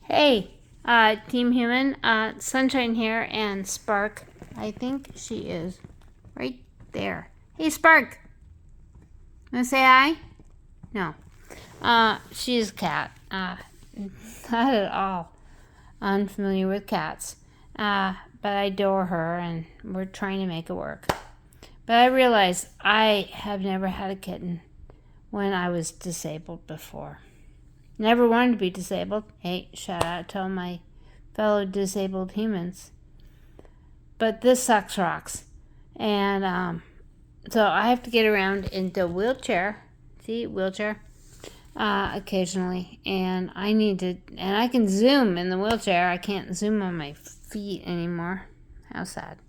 Hey, Team Human, Sunshine here, and Spark. I think she is right there. Hey, Spark. Wanna say hi? No. She's a cat. Not at all unfamiliar with cats. But I adore her, and we're trying to make it work. But I realize I have never had a kitten when I was disabled before. Never wanted to be disabled. Hey, shout out to all my fellow disabled humans. But this sucks rocks. And so I have to get around into a wheelchair. See, wheelchair. Occasionally. And I can zoom in the wheelchair. I can't zoom on my feet anymore. How sad.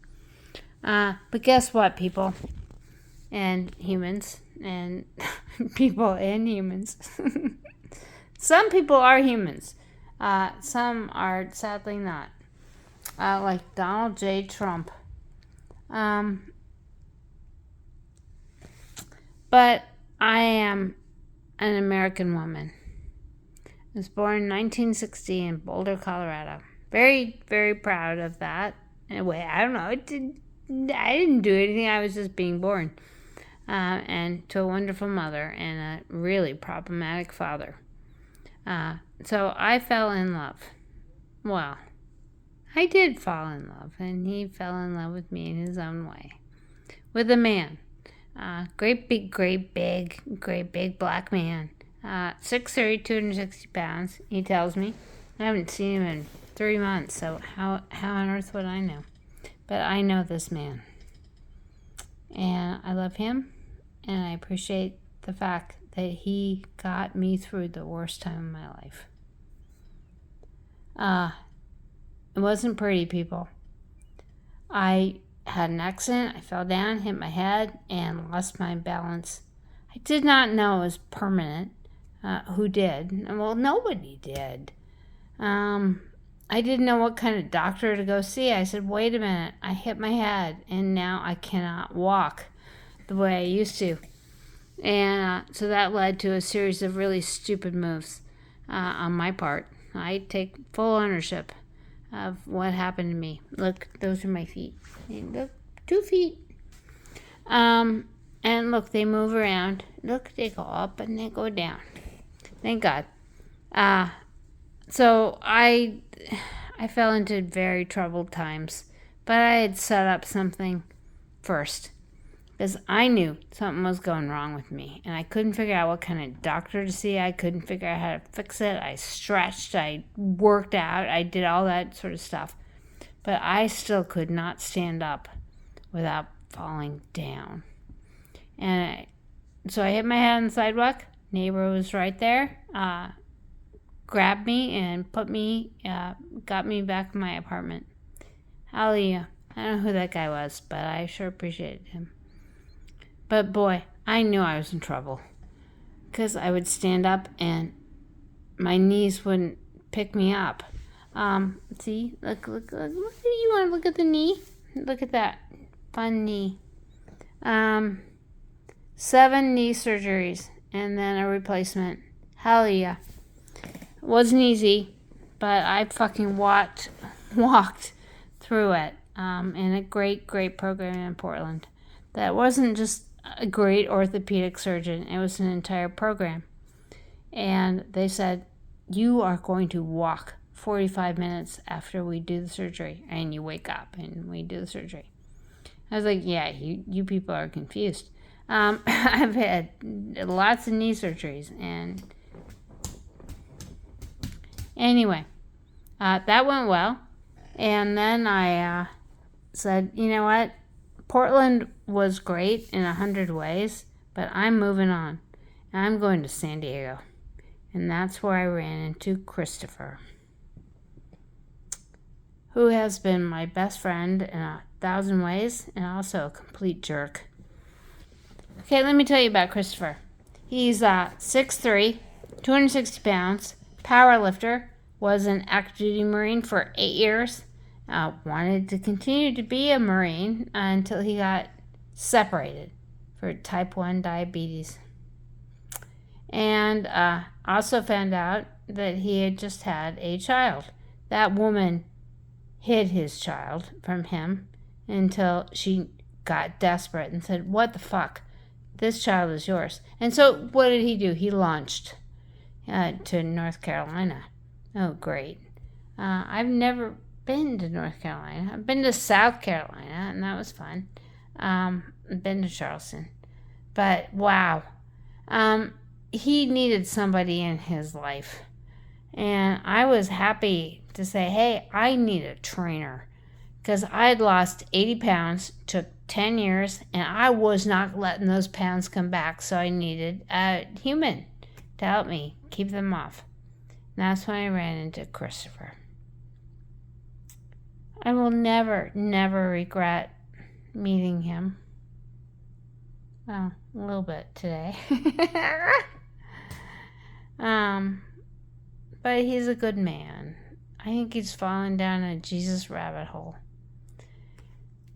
But guess what, people? And humans. And people and humans. Some people are humans. Some are sadly not. Like Donald J. Trump. But I am an American woman. I was born in 1960 in Boulder, Colorado. Very, very proud of that. In a way, I don't know. I didn't do anything. I was just being born. And to a wonderful mother and a really problematic father. So I fell in love. Well, I did fall in love, and he fell in love with me in his own way. With a man. Great big black man. 6'3", 260 pounds, he tells me. I haven't seen him in 3 months, so how on earth would I know? But I know this man. And I love him, and I appreciate the fact that he got me through the worst time of my life. It wasn't pretty, people. I had an accident. I fell down, hit my head, and lost my balance. I did not know it was permanent. Who did? Well, nobody did. I didn't know what kind of doctor to go see. I said, wait a minute, I hit my head, and now I cannot walk the way I used to. And so that led to a series of really stupid moves on my part. I take full ownership of what happened to me. Look, those are my feet. And look, 2 feet. And look, they move around. Look, they go up and they go down. Thank God. So I fell into very troubled times. But I had set up something first. Because I knew something was going wrong with me. And I couldn't figure out what kind of doctor to see. I couldn't figure out how to fix it. I stretched. I worked out. I did all that sort of stuff. But I still could not stand up without falling down. And so I hit my head on the sidewalk. Neighbor was right there. Grabbed me and got me back in my apartment. Hallelujah. I don't know who that guy was, but I sure appreciated him. But boy, I knew I was in trouble. Because I would stand up and my knees wouldn't pick me up. See? Look. You want to look at the knee? Look at that. Fun knee. 7 knee surgeries and then a replacement. Hell yeah. It wasn't easy, but I fucking walked through it in a great program in Portland. That wasn't just a great orthopedic surgeon. It was an entire program. And they said, you are going to walk 45 minutes after we do the surgery. And you wake up and we do the surgery. I was like, yeah, you people are confused. I've had lots of knee surgeries. And anyway, that went well. And then I said, you know what? Portland was great in 100 ways, but I'm moving on. And I'm going to San Diego. And that's where I ran into Christopher, who has been my best friend in 1,000 ways and also a complete jerk. Okay, let me tell you about Christopher. He's 6'3", 260 pounds, power lifter, was an active duty Marine for 8 years. Wanted to continue to be a Marine until he got separated for type 1 diabetes. And also found out that he had just had a child. That woman hid his child from him until she got desperate and said, "What the fuck? This child is yours." And so what did he do? He launched to North Carolina. Oh, great. I've never been to North Carolina. I've been to South Carolina, and that was fun. I've been to Charleston. But wow. He needed somebody in his life. And I was happy to say, hey, I need a trainer. Because I had lost 80 pounds, took 10 years, and I was not letting those pounds come back. So I needed a human to help me keep them off. And that's when I ran into Christopher. I will never, never regret meeting him. Well, a little bit today. But he's a good man. I think he's fallen down a Jesus rabbit hole.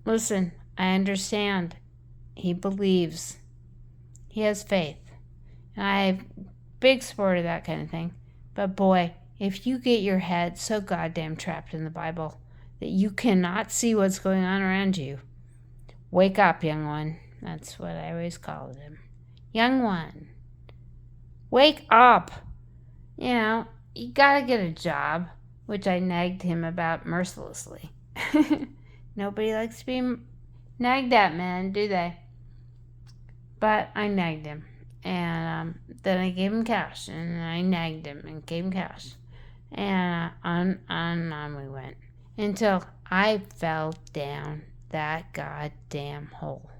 Listen, I understand. He believes. He has faith. And I'm a big supporter of that kind of thing. But boy, if you get your head so goddamn trapped in the Bible that you cannot see what's going on around you, wake up, young one. That's what I always called him. Young one. Wake up. You gotta get a job, which I nagged him about mercilessly. Nobody likes to be nagged at, man, do they? But I nagged him. And then I gave him cash. And I nagged him and gave him cash. And on we went. Until I fell down that goddamn hole.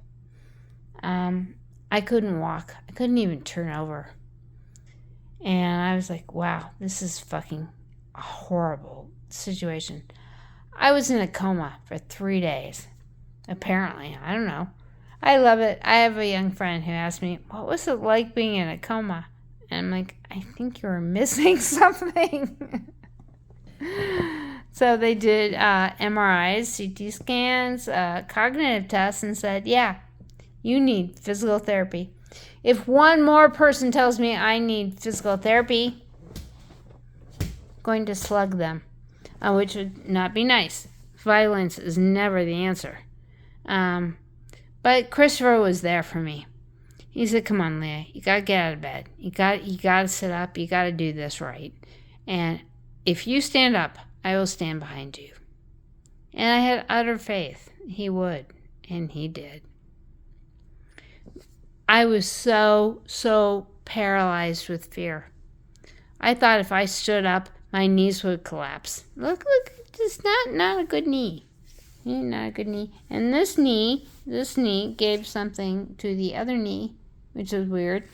I couldn't walk. I couldn't even turn over. And I was like, wow, this is fucking a horrible situation. I was in a coma for 3 days. Apparently. I don't know. I love it. I have a young friend who asked me, what was it like being in a coma? And I'm like, I think you're missing something. So they did MRIs, CT scans, cognitive tests, and said, yeah, you need physical therapy. If one more person tells me I need physical therapy, I'm going to slug them, which would not be nice. Violence is never the answer. But Christopher was there for me. He said, come on, Leah, you got to get out of bed. You got to sit up. You got to do this right. And if you stand up, I will stand behind you. And I had utter faith he would, and he did. I was so paralyzed with fear. I thought if I stood up, my knees would collapse. Look, it's not a good knee. Not a good knee. And this knee gave something to the other knee, which is weird.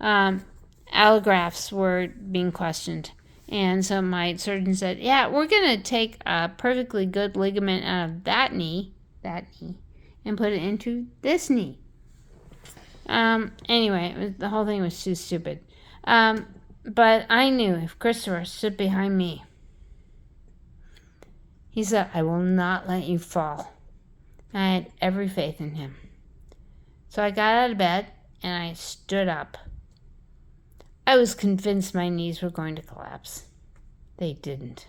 Allografts were being questioned. And so my surgeon said, yeah, we're going to take a perfectly good ligament out of that knee, and put it into this knee. Anyway, the whole thing was too stupid. But I knew if Christopher stood behind me, he said, I will not let you fall. I had every faith in him. So I got out of bed and I stood up. I was convinced my knees were going to collapse. They didn't.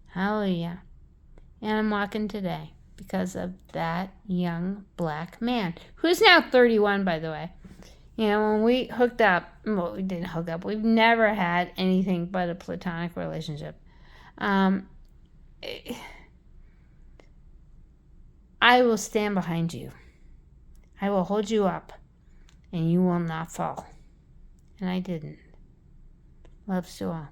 Hallelujah. And I'm walking today because of that young black man, who's now 31, by the way. When we hooked up, well, we didn't hook up. We've never had anything but a platonic relationship. I will stand behind you. I will hold you up, and you will not fall. And I didn't. Loves to all.